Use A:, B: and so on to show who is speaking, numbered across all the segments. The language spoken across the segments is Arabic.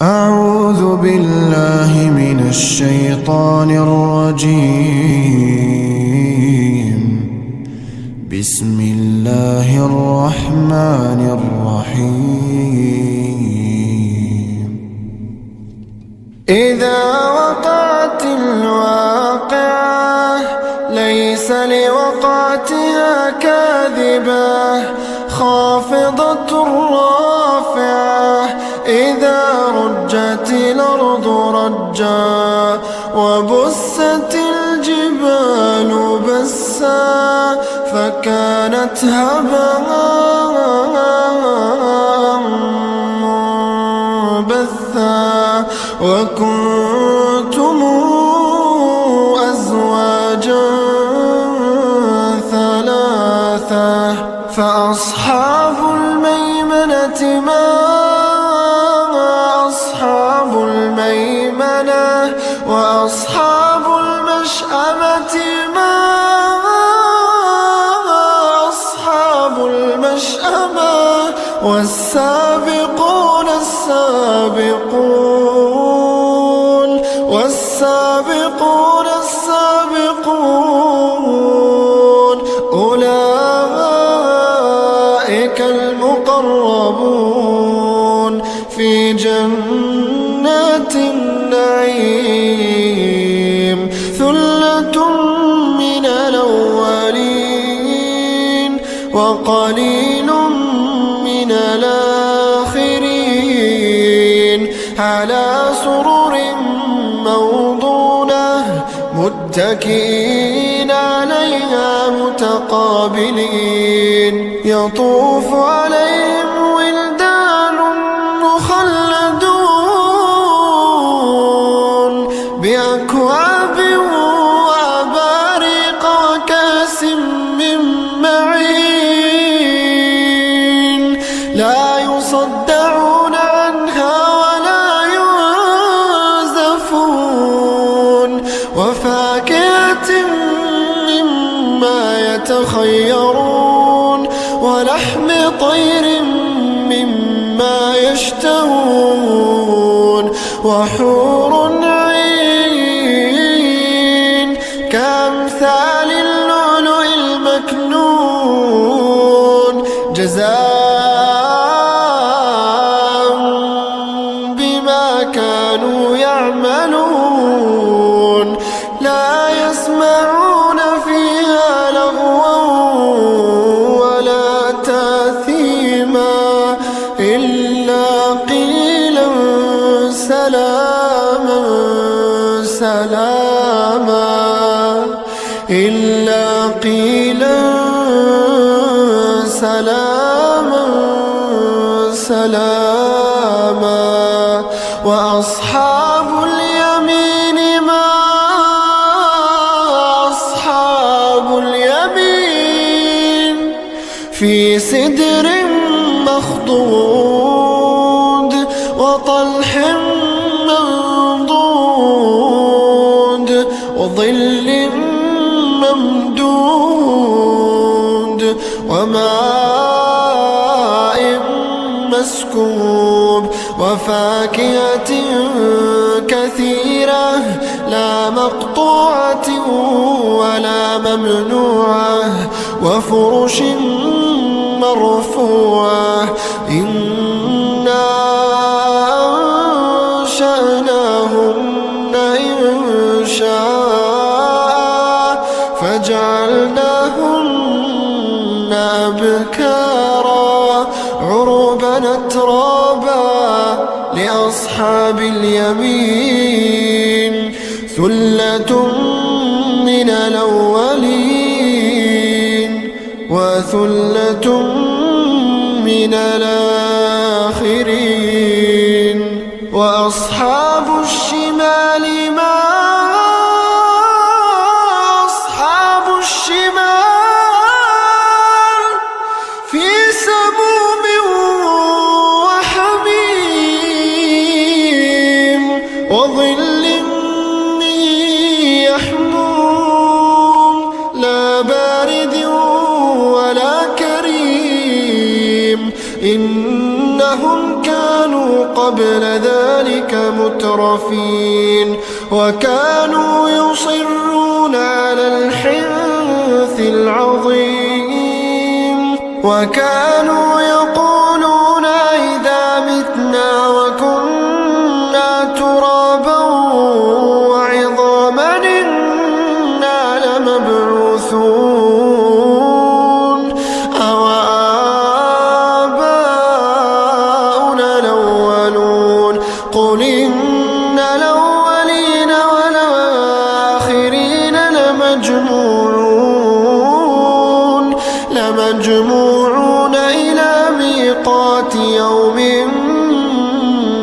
A: أعوذ بالله من الشيطان الرجيم. بسم الله الرحمن الرحيم. إذا وقعت الواقعة ليس لوقعتها كاذبة، خافضة رافعة إذا رجت الأرض رجا، وبست الجبال بسا فكانت هباء منبثا، وكنتم أزواجا ثلاثة، فأصحاب الميمنة ما أصحاب الميمنة، وأصحاب المشأمة ما أصحاب المشأمة، والسابقون السابقون والسابقون السابقون أولئك المقربون في جنات النعيم. ثلة من الأولين وقليل من الآخرين، على سرر موضونة متكئين عليها متقابلين، يطوف عليهم ولدان مخلدون بأكواب وأباريق وكأس من معين، لا يصدعون عنها ولا ينزفون، وفاكهة مما يتخيرون، ولحم طير مما يشتهون، وحور عين كأمثال اللؤلؤ المكنون، جزاء بما كانوا يعملون. لا يسمعون فيها لغوا ولا تأثيما، إلا قيلا سلاما سلاما، إلا قيلا سلاما سلاما. وأصحاب اليمين ما أصحاب اليمين، في سدر مخضود وطلح منضود وظل ممدود وماء مسكوب، وفاكهة كثيرة لا مقطوعة ولا ممنوعة، وفرش مرفوعة. إنا أنشأناهن إنشاء فجعلناهن أبكارا عربا أترابا لأصحاب اليمين. ثلة من الأولين وثلة من الآخرين. وأصحاب الشمال ما أصحاب الشمال، في سموم وحميم وظل من يحموم، لا بارد ولا كريم، إنهم كانوا قبل ذلك مترفين وكانوا يصرون على الحنث العظيم وكانوا يقولون إذا متنا وكنا ترابا وعظاما إنا لمبعوثون أو آباؤنا الأولون قل إن الأولين والآخرين لمجموعون إلى ميقات يوم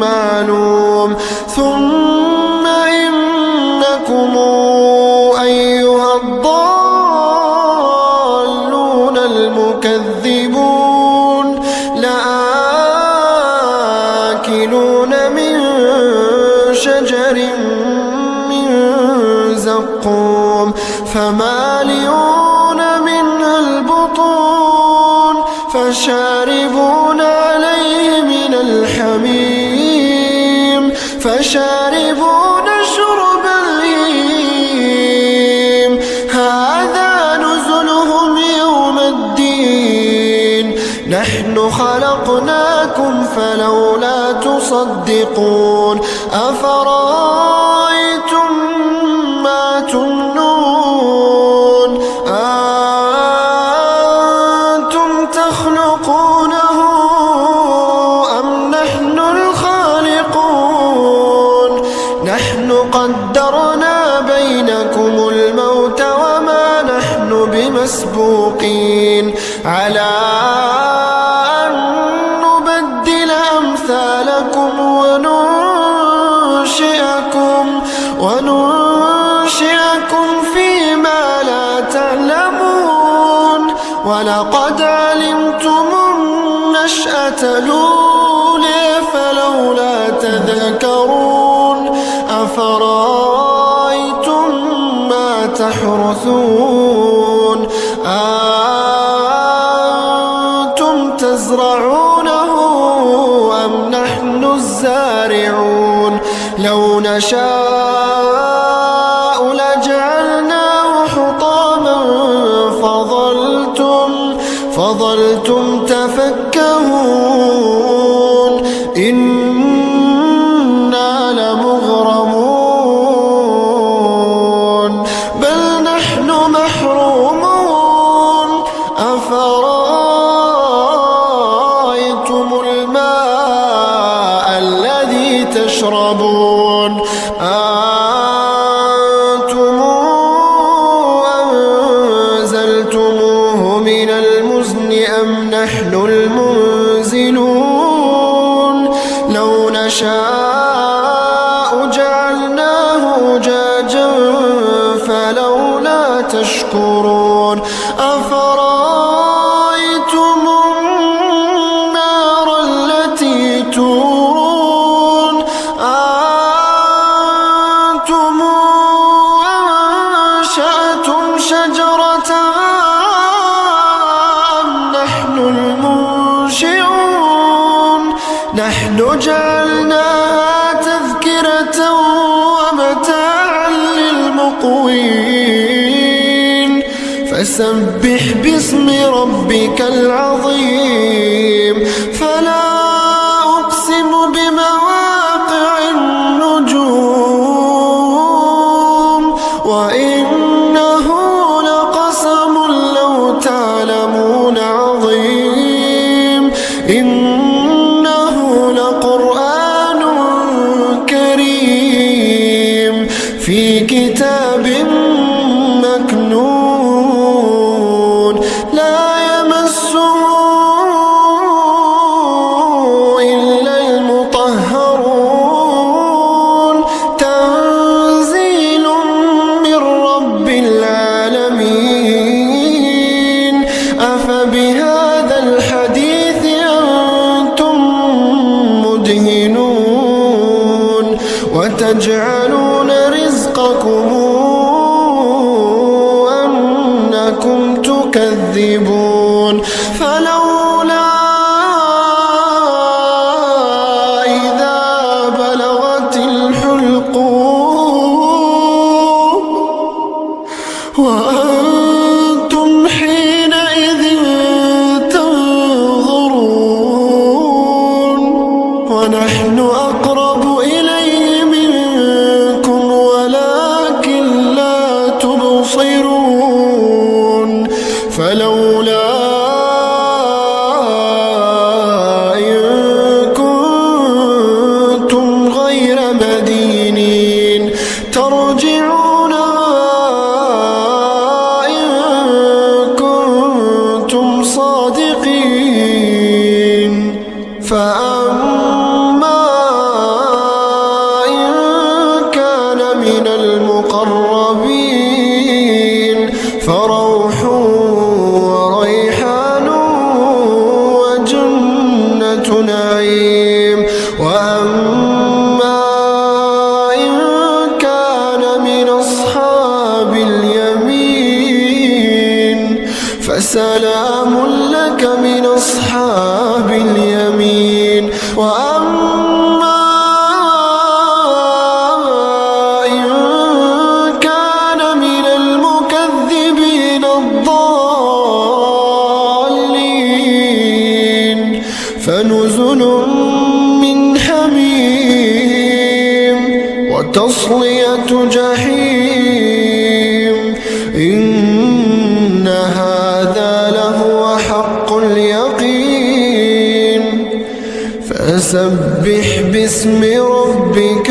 A: معلوم ثم إنكم أيها الضالون المكذبون لآكلون من شجر من زقوم فمالئون منها البطون فشاربون عليه من الحميم فشاربون شرب الهيم هذا نزلهم يوم الدين نحن خلقناكم فلولا تصدقون أفرأيتم ما تمنون أنتم تخلقونه أم نحن الخالقون نحن قدرنا بينكم الموت وما نحن بمسبوقين على أن نبدل أمثالكم وننشئكم فيما لا تعلمون ولقد علمتم النشأة الأولى فلولا تذكرون أفرأيتم ما تحرثون أنتم تزرعونه أم نحن الزارعون لو نشاء لجعلناه حطاما فظلتم تفكهون إنا لمغرمون بل نحن محرومون أفرأيتم الماء الذي تشربون أنتم أنزلتموه من المزن أم نحن المنزلون لو نشاء جعلناه أجاجا فلولا تشكرون أفرأيتم النار التي تورون أنتم أنشأتم شجرتها أم نحن المنشئون نحن جعلناها تذكرة ومتاعا للمقوين فسبح باسم ربك العظيم فلا أقسم بمواقع النجوم وإنه لقسم لو تعلمون عظيم إنه لقرآن كريم في كتاب مكنون لا يمسه إلا المطهرون تنزيل من رب العالمين أفبهذا الحديث أنتم مدهنون وتجعلون رزقكم أنكم تكذبون فلولا إذا وأنتم حينئذ تنظرون ونحن أقرب إليه منكم ولكن لا تبصرون فلولا إن كنتم غير مدينين ترجعونها إن كنتم صادقين فأما إن كان من المقربين فروح وريحان وجنة نعيم وأما إن كان من أصحاب اليمين فسلام لك من أصحاب اليمين وأما إن كان من المكذبين الضالين فنزل من حميم وتصلية جحيم إن هذا لهو حق اليقين فسبح باسم ربك